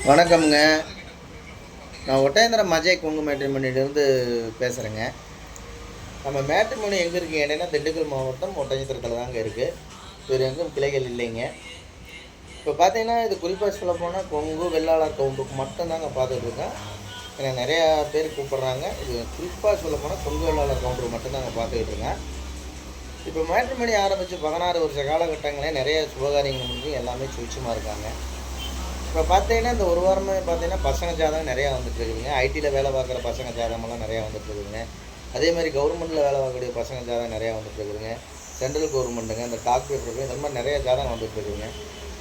வணக்கம்ங்க. நான் ஒட்டயந்திரம் அஜய் கொங்கு மேட்ரிமோனியிலேருந்து பேசுகிறேங்க. நம்ம மேட்ரிமோனி எங்கே இருக்குங்க கேட்டீங்கன்னா, திண்டுக்கல் மாவட்டம் ஒட்டஞ்சத்திரத்தில் தாங்க இருக்குது. வேறு எங்கும் கிளைகள் இல்லைங்க. இப்போ பார்த்தீங்கன்னா, இது குறிப்பாக சொல்லப்போனால் கொங்கு வெள்ளாளர் கவுண்டருக்கு மட்டும்தாங்க பார்த்துட்ருக்கேன். ஏன்னா நிறையா பேர் கூப்பிட்றாங்க. இது குறிப்பாக சொல்லப்போனால் கொங்கு வெள்ளாளர் கவுண்டருக்கு மட்டும்தாங்க பார்த்துக்கிட்டு இருக்கேன். இப்போ மேட்ரிமோனி ஆரம்பித்து 16 வருஷ காலகட்டங்களே நிறைய சுபகாரியங்கள் முடிஞ்சு எல்லாமே சுவிட்சமாக இருக்காங்க. இப்போ பார்த்தீங்கன்னா, இந்த ஒரு வாரமே பார்த்தீங்கன்னா, பசங்க ஜாதகம் நிறையா வந்துட்டுருக்குதுங்க. ஐடியில் வேலை பார்க்குற பசங்க ஜாதகமெல்லாம் நிறையா வந்துட்டுருக்குதுங்க. அதேமாதிரி கவர்மெண்ட்டில் வேலை பார்க்கக்கூடிய பசங்க ஜாதகம் நிறையா வந்துட்டுருக்குதுங்க. சென்ட்ரல் கவர்மெண்ட்டுங்க, இந்த டாக்டர் இருக்குது, இந்த மாதிரி நிறைய ஜாதகம் வந்துட்டுருக்குதுங்க.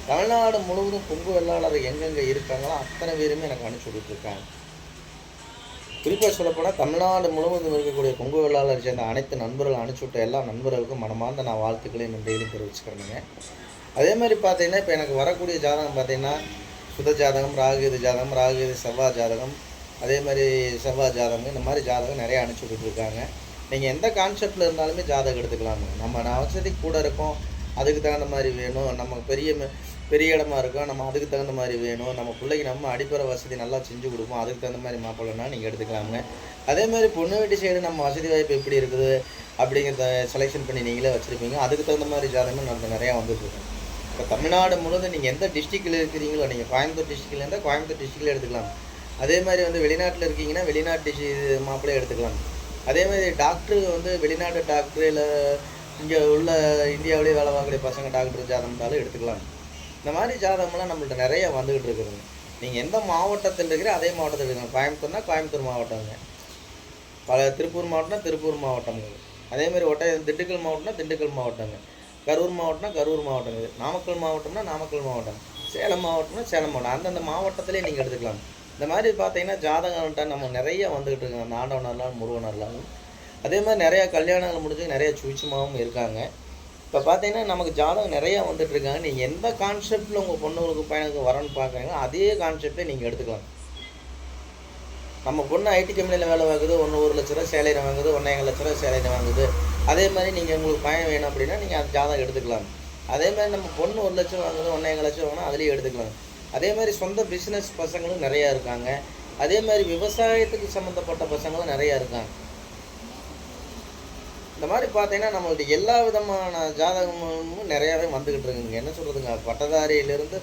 தமிழ்நாடு முழுவதும் கொங்கு வெள்ளாளர் எங்கெங்கே இருக்காங்களோ அத்தனை பேருமே எனக்கு அனுப்பிச்சி விட்டுருக்காங்க. குறிப்பாக சொல்லப்போனால் தமிழ்நாடு முழுவதும் இருக்கக்கூடிய கொங்கு வெள்ளாளர் சேர்ந்த அனைத்து நண்பர்கள் அனுப்பிச்சி விட்ட எல்லா நண்பர்களுக்கும் மனமார்ந்த நான் வாழ்த்துக்களையும் நன்றிகளையும் தெரிவிச்சுக்கிறேனுங்க. அதே மாதிரி பார்த்தீங்கன்னா, இப்போ எனக்கு வரக்கூடிய ஜாதகம் பார்த்தீங்கன்னா, சுத ஜாதகம், ராகுகேது ஜாதகம், ராகுகேது செவ்வாய் ஜாதகம், அதே மாதிரி செவ்வாய் ஜாதகம், இந்த மாதிரி ஜாதகம் நிறையா அனுப்பிச்சி விட்டுருக்காங்க. நீங்கள் எந்த கான்செப்டில் இருந்தாலுமே ஜாதகம் எடுத்துக்கலாங்க. நம்ம வசதி கூட இருக்கோம், அதுக்கு தகுந்த மாதிரி வேணும். நம்ம பெரிய இடமா இருக்கோம், நம்ம அதுக்கு தகுந்த மாதிரி வேணும். நம்ம பிள்ளைக்கு நம்ம அடிப்படை வசதி நல்லா செஞ்சு கொடுப்போம், அதுக்கு தகுந்த மாதிரி மாப்பிள்ளைன்னா நீங்கள் எடுத்துக்கலாமுங்க. அதேமாதிரி பொண்ணு வீட்டு சைடு நம்ம வசதி வாய்ப்பு எப்படி இருக்குது அப்படிங்கிறத செலெக்ஷன் பண்ணி நீங்களே வச்சுருப்பீங்க. அதுக்கு தகுந்த மாதிரி ஜாதகமே நம்ம நிறையா வந்துட்டுருக்கோம். இப்போ தமிழ்நாடு முழுவதும் நீங்கள் எந்த டிஸ்ட்ரிக்டில் இருக்கிறீங்களோ, நீங்கள் கோயம்புத்தூர் டிஸ்ட்ரிக்டில் இருந்தால் கோயம்புத்தூர் டிஸ்ட்ரிக்டில் எடுத்துக்கலாம். அதே மாதிரி வெளிநாட்டில் இருக்கீங்கன்னா வெளிநாட்டு மாப்பிள்ளையே எடுத்துக்கலாம். அதே மாதிரி டாக்டரு வெளிநாட்டு டாக்டரு இல்லை இங்கே உள்ள இந்தியாவிலேயே வேலை பார்க்கக்கூடிய பசங்க டாக்டர் ஜாதகம்னாலும் எடுத்துக்கலாம். இந்த மாதிரி ஜாதகம்லாம் நம்மள்ட்ட நிறைய வந்துக்கிட்டு இருக்குதுங்க. நீங்கள் எந்த மாவட்டத்தில் இருக்கிற அதே மாவட்டத்தில் இருக்குங்க. கோயம்புத்தூர்னா கோயம்புத்தூர் மாவட்டங்க, திருப்பூர் மாவட்டம்னா திருப்பூர் மாவட்டங்க, அதேமாதிரி திண்டுக்கல் மாவட்டம்னா திண்டுக்கல் மாவட்டங்க, கரூர் மாவட்டம்னா கரூர் மாவட்டங்க, நாமக்கல் மாவட்டம்னா நாமக்கல் மாவட்டம், சேலம் மாவட்டம்னா சேலம் மாவட்டம், அந்தந்த மாவட்டத்திலே நீங்கள் எடுத்துக்கலாம். இந்த மாதிரி பார்த்தீங்கன்னா ஜாதகம்ட்ட நம்ம நிறைய வந்துக்கிட்டு இருக்காங்க. அந்த ஆண்டவனர்லாம் முருகனர்லாம் அதே மாதிரி நிறையா கல்யாணங்கள் முடிஞ்சு நிறைய சுவிச்சமாகவும் இருக்காங்க. இப்போ பார்த்தீங்கன்னா நமக்கு ஜாதகம் நிறையா வந்துட்டுருக்காங்க. நீங்கள் எந்த கான்செப்டில் உங்கள் பொண்ணுங்களுக்கு பையனுக்கு வரன்னு பார்க்குறீங்களோ அதே கான்செப்டே நீங்கள் எடுத்துக்கலாம். நம்ம பொண்ணு ஐடி கம்பெனியில் வேலை வாங்குது, 1 லட்ச ரூபா சேலரி வாங்குது, 1,5 லட்ச ரூபா சேலரி வாங்குது. அதே மாதிரி நீங்கள் உங்களுக்கு பையன் வேணும் அப்படின்னா நீங்கள் அந்த ஜாதகம் எடுத்துக்கலாம். அதே மாதிரி நம்ம பொண்ணு 1 லட்சம் வாங்குது, 1,5 லட்சம் வாங்கினா அதுலேயே எடுத்துக்கலாம். அதே மாதிரி சொந்த பிஸ்னஸ் பசங்களும் நிறையா இருக்காங்க. அதே மாதிரி விவசாயத்துக்கு சம்மந்தப்பட்ட பசங்களும் நிறையா இருக்காங்க. இந்த மாதிரி பார்த்தீங்கன்னா நம்மளுடைய எல்லா விதமான ஜாதகமும் நிறையாவே வந்துக்கிட்டு இருக்குங்க. என்ன சொல்கிறதுங்க, பட்டதாரியிலேருந்து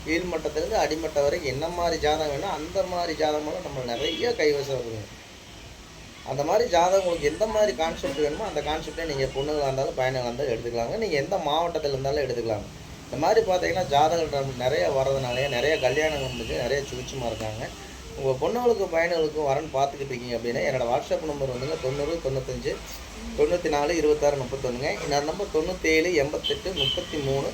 கீழ்மட்டத்திலேருந்து அடிமட்டம் வரைக்கும் என்ன மாதிரி ஜாதகம் வேணும் அந்த மாதிரி ஜாதகமெல்லாம் நம்ம நிறைய கைவசம் இருக்குங்க. அந்த மாதிரி ஜாதகம் உங்களுக்கு எந்த மாதிரி கான்செப்ட் வேணுமோ அந்த கான்செப்டை நீங்கள் பொண்ணுங்களாக இருந்தாலும் பையனாக இருந்தாலும் எடுத்துக்கலாங்க. நீங்கள் எந்த மாவட்டத்தில் இருந்தாலும் எடுத்துக்கலாங்க. இந்த மாதிரி பார்த்தீங்கன்னா ஜாதகம் நிறைய வர்றதுனாலே நிறைய கல்யாணம் முடிஞ்சு நிறைய சுவிச்சமாக இருக்காங்க. உங்கள் பொண்ணுங்களுக்கும் பையனுங்களுக்கும் வரன்னு பார்த்துக்கிட்டு இருக்கீங்க அப்படின்னா என்னோடய வாட்ஸ்அப் நம்பர் 90 95 94 26 31ங்க. இன்னொரு நம்பர் 97 88 33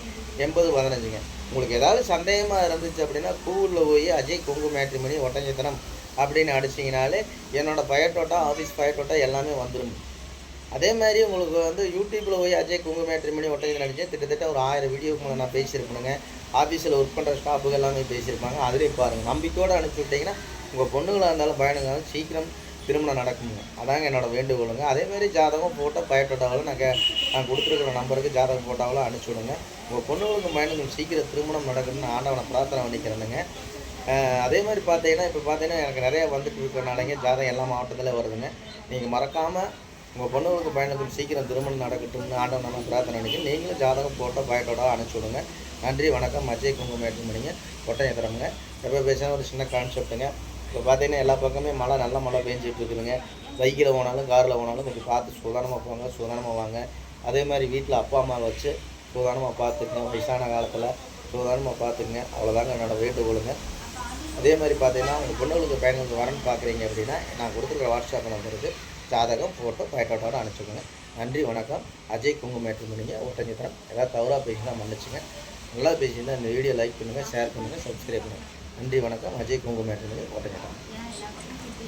80 15ங்க. உங்களுக்கு ஏதாவது சந்தேகமாக இருந்துச்சு அப்படின்னா கூகுளில் போய் அஜய் கொங்கு மேட்ரிமோனி ஒட்டஞ்சத்திரம் அப்படின்னு அடிச்சிங்கனாலே என்னோடய பயோட்டோட்டா, ஆஃபீஸ் பயோட்டோட்டா எல்லாமே வந்துடும். அதே மாதிரி உங்களுக்கு யூடியூப்பில் போய் அஜய் கொங்கு மேட்ரிமோனி ஒட்டஞ்சத்திரம் அடித்தேன். கிட்டத்தட்ட ஒரு 1000 வீடியோக்கு மேலே நான் பேசியிருப்பேனுங்க. ஆஃபீஸில் ஒர்க் பண்ணுற ஸ்டாஃபுகள் எல்லாமே பேசியிருப்பாங்க. அதிலே பாருங்கள். நம்பிக்கையோடு அனுப்பிச்சி விட்டிங்கன்னா உங்கள் பொண்ணுங்களாக இருந்தாலும் பையனுங்களாலும் சீக்கிரம் திருமணம் நடக்குங்க. அதாங்க என்னோடய வேண்டுகோளுங்க. அதேமாரி ஜாதகம் ஃபோட்டோ பயோட்டோட்டாவில் நான் கொடுத்துருக்குற நம்பருக்கு ஜாதகம் ஃபோட்டோவில் அனுப்பிச்சி விடுங்க. உங்கள் பொண்ணுங்களுக்கு பையனுக்கு சீக்கிரம் திருமணம் நடக்கணும்னு ஆண்டவனை பிரார்த்தனை பண்ணிக்கிறேனுங்க. அதே மாதிரி பார்த்தீங்கன்னா இப்போ பார்த்தீங்கன்னா எனக்கு நிறையா வந்துட்டு இருக்கிறனாலங்க ஜாதகம் எல்லா மாவட்டத்தில் வருதுங்க. நீங்கள் மறக்காமல் உங்கள் பொண்ணுங்களுக்கு பையனுக்கு சீக்கிரம் திருமணம் நடக்கட்டும்னு ஆண்டவனை பிரார்த்தனை பண்ணிக்க நீங்களும் ஜாதகம் ஃபோட்டோ பயோட்டோட்டாக அனுப்பிச்சி விடுங்க. நன்றி, வணக்கம். அஜய் கொங்கு மேட்ரிமோனிங்க ஒட்டஞ்சத்திரம்ங்க. எப்போ பேசினா ஒரு சின்ன கான்செப்ட்டுங்க. இப்போ பார்த்தீங்கன்னா எல்லா பக்கமே நல்ல மழை பெஞ்சிட்டு இருக்குதுங்க. பைக்கில் போனாலும் காரில் போனாலும் கொஞ்சம் பார்த்து சூதானமாக போங்க, சூதானமாக வாங்க. அதே மாதிரி வீட்டில் அப்பா அம்மா வச்சு சூதானமாக பார்த்துக்குங்க. வயசான காலத்தில் சூதானமாக பார்த்துக்குங்க. அவ்வளோதாங்க என்னோடய வேண்டுகோளுங்க. அதே மாதிரி பார்த்தீங்கன்னா உங்கள் பொண்ணுங்களுக்கு பையனுக்கு வரன்னு பார்க்குறீங்க அப்படின்னா நான் கொடுத்துருக்குற வாட்ஸ்அப் நம்பருக்கு ஜாதகம் ஃபோட்டோ பயோட்டோட அனுப்பிச்சுக்கோங்க. நன்றி, வணக்கம். அஜய் கொங்கு மேட்ரிமோனிங்க ஒட்டஞ்சத்திரம். ஏதாவது தவறாக பேசினா மன்னிச்சுங்க. நல்லா பேசியிருந்தால் இந்த வீடியோ லைக் பண்ணுங்கள், ஷேர் பண்ணுங்கள், சப்ஸ்கிரைப் பண்ணுங்கள். நன்றி, வணக்கம். அஜய் கொங்கு மேட்ரிமோனி ஒட்டஞ்சத்திரம்.